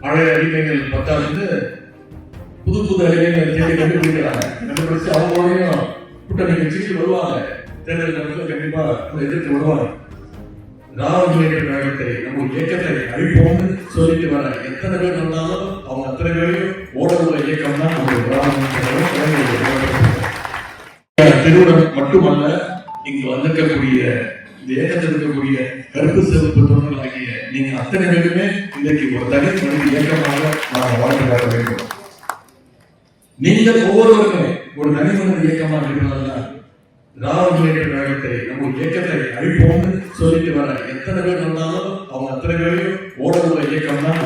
பழைய அடிமைகள் பத்தாவது புது புது அடிமைகள் தேடி கண்டுபிடிக்கிறாங்க. கண்டுபிடிச்சு அவங்களோடையும் கூட்டணி கட்சிக்கு வருவாங்க. தேர்தல் நேரத்தில் கண்டிப்பா எதிர்த்து வருவாங்க. ராமலிங்க கழகத்தை நம்ம இயக்கத்தை அழிப்போம்னு சொல்லிட்டு வர எத்தனை பேர் வந்தாலும் அவங்க அத்தனை பேரையும் ஓடவுள்ள இயக்கம் தான் திருவிழம் மட்டுமல்ல, இங்கு வந்திருக்கக்கூடிய இந்த இயக்கத்தில் இருக்கக்கூடிய கருப்பு சிவப்பு தொண்டர்களாகிய நீங்க அத்தனை பேருமே இன்றைக்கு ஒரு தனி மனித இயக்கமாக நாங்கள் வாழ்ந்து காட்ட வேண்டும். நீங்கள் ஒவ்வொருவருமே ஒரு தனி மனித இயக்கமாக இருக்கிறதா ராமலிங்க கழகத்தை நம்ம இயக்கத்தை அழிப்போம்னு சொல்லிட்டு வர எத்தனை பேர் வந்தாலும் அவங்க அத்தனை பேரையும் ஓடவுள்ள இயக்கம் தான்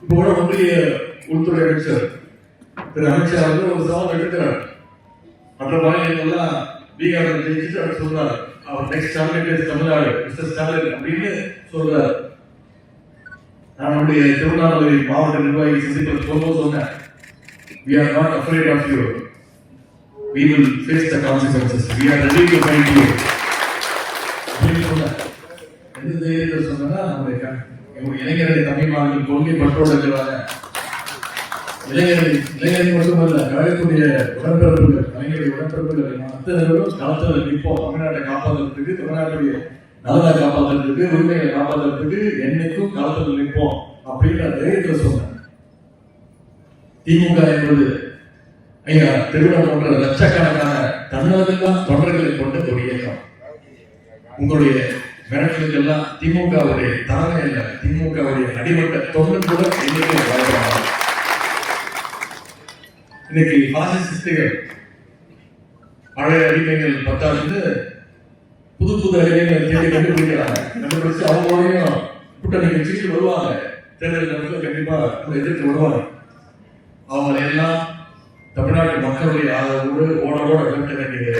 இப்போ கூட ஒன்றிய உள்துறை அமைச்சர் திரு அமித்ஷா வந்து ஒரு சவால் எடுக்கிறார். மற்ற மாநிலங்கள்லாம் பீகார் ஜெயிச்சுட்டு அவர் சொல்றாரு, அவர் next target Tamil Nadu mister Stalin அப்படின்னு சொல்றாரு. நான் நம்முடைய திருவண்ணாமலை மாவட்ட நிர்வாகி சந்திப்பில் சொல்லும்போது சொன்னேன், we are not afraid of you, we will face the consequences, we are ready to fight you அப்படின்னு சொன்னேன். எந்த தைரியத்தில் சொன்னா, நம்முடைய இளைஞர்களை தமிழ் மாநில கொள்கை பற்றோடு இருக்கிறாங்க. இளைஞர்கள் மட்டுமல்ல, கழகத்துடைய உடன்பிறப்புகள், கலைஞருடைய உடன்பிறப்புகள் அத்தனை பேரும் களத்தில் நிற்போம். தமிழ்நாட்டை காப்பாற்றுறதுக்கு, தமிழ்நாட்டுடைய நலனை காப்பாற்றுறதுக்கு, உரிமைகளை காப்பாற்றுறதுக்கு என்னைக்கும் களத்தில் நிற்போம் அப்படின்ற தைரியத்தில் சொன்னேன். திமுக என்பது ஐயா திருவிழா போன்ற லட்சக்கணக்கான தன்னலமில்லா தொண்டர்களை கொண்ட ஒரு இயக்கம். உங்களுடைய மிரட்டலுக்கெல்லாம் திமுகவுடைய தலைமை அல்ல, திமுகவுடைய அடிமட்ட தொண்டர் கூட இன்னைக்கு பயப்படுறாங்க. இன்னைக்கு பாசிஸ்டுகள் பழைய அடிமைகள் பத்தாவது புது புது அடிமைகள் தேடி கண்டுபிடிக்கிறாங்க. கண்டுபிடிச்சு அவங்களோடையும் கூட்டணி கட்சிக்கு வருவாங்க. தேர்தல் நேரத்தில் கண்டிப்பா எதிர்த்து வருவாங்க. அவங்களை எல்லாம் தமிழ்நாட்டு மக்களுடைய ஆதரவோடு ஓட கட்ட வேண்டிய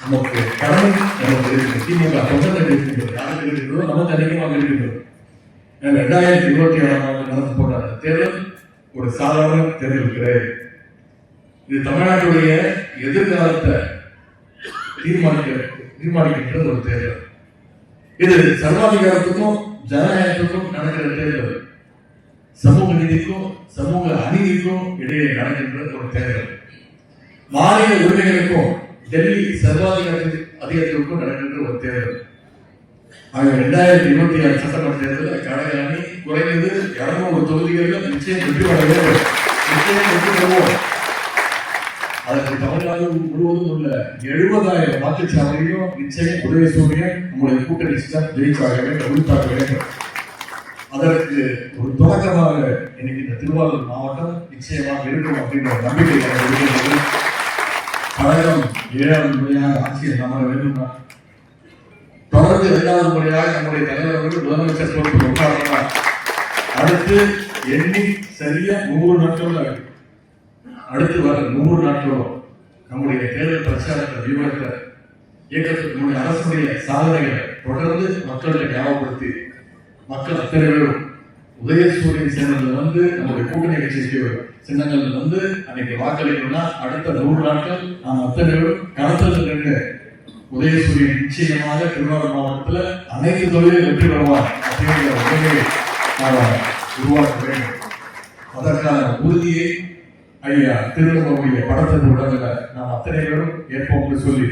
நமக்கு கடமை நமக்கு இருக்கு. திமுக தொண்டர்கள் இருக்கின்றது, யாருக்கு இருக்கிறதோ நமக்கு அதிகமாக இருக்கின்றது. 2027 நடந்து போன தேர்தல் ஒரு சாதாரண தேர்தல் கிடையாது. இது தமிழ்நாட்டுடைய எதிர்காலத்தை தீர்மானிக்கின்ற ஒரு தேர்தல். இது சர்வாதிகாரத்துக்கும் ஜனநாயகத்துக்கும் நடக்கிற தேர்தல். சமூக நீதிக்கும் சமூக அநீதிக்கும் இடையே நடக்கின்ற ஒரு தேர்தல். மாநில உரிமைகளுக்கும் டெல்லி அதிகாரத்திற்கும் நடக்கின்ற ஒரு தேர்தல். 2026 சட்டமன்ற தேர்தலில் கழக அணி குறைந்தது 200 தொகுதிகளில் நிச்சயம் வெற்றி பெறுவோம். அதற்கு தமிழ்நாடு முழுவதும் உள்ள 70,000 வாக்குச்சாவடியும் நிச்சயம் உதயசூரியன் நம்முடைய கூட்டணி ஜெயிச்சாக வேண்டும், உறுப்பாக வேண்டும். அதற்கு ஒரு தொடக்கமாக இன்னைக்கு இந்த திருவாரூர் மாவட்டம் நிச்சயமாக இருக்கும் அப்படின்ற நம்பிக்கை இருக்கிறது. கழகம் 7வது முறையாக ஆட்சியில் அமர வேண்டும். தொடர்ந்து 2வது முறையாக நம்முடைய தலைவர்கள் முதலமைச்சர் பொறுப்பு உட்கார்ந்தார். அடுத்து எண்ணி சரியா 100 நாட்கள் அடுத்து வர 100 நாட்களும் நம்முடைய தேர்தல் பிரச்சாரத்தை விவரத்தை இயக்கத்தினுடைய அரசுடைய சாதனைகளை தொடர்ந்து மக்களுடைய ஞாபகப்படுத்தி மக்கள் அத்தனை பேரும் உதயசூரியன் சின்னங்கள் வந்து நம்முடைய கூட்டணி கட்சிக்கு சின்னங்கள் வந்து அன்னைக்கு வாக்களிக்கணும்னா அடுத்த 100 நாட்கள் நாம் அத்தனை பேரும் களத்தில் நின்று உதயசூரியன் நிச்சயமாக திருவாரூர் மாவட்டத்தில் அனைத்து தொழிலும் வெற்றி பெறுவார் அப்படிங்கிற உதவியை நாம் உருவாக்க வேண்டும். அதற்கான உறுதியை ஐயா திருவள்ளுவருடைய படத்தின் உடலில் நாம் அத்தனை பேரும் ஏற்போம்னு சொல்லி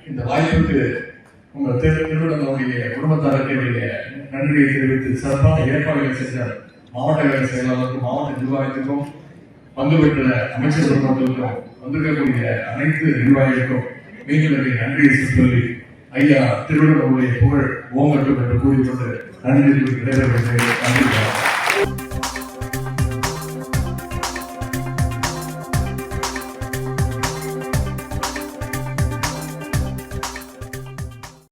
இந்த வாய்ப்புக்கு உங்கள் திருவள்ளுவருடைய குடும்பத்தாருக்கு நன்றியை தெரிவித்து சிறப்பான ஏற்பாடுகளை செஞ்சார் மாவட்ட கழக செயலாளருக்கும் மாவட்ட நிர்வாகத்துக்கும் பங்கு பெற்ற அமைச்சர் பெருமக்களுக்கும் வந்திருக்கக்கூடிய அனைத்து நிர்வாகிகளுக்கும் மீண்டும் நன்றியை சொல்லி ஐயா திருவள்ளுவருடைய புகழ் ஓங்கட்டும் என்று கூறிக்கொண்டு நன்றி விடைபெறுகிறேன். நன்றி.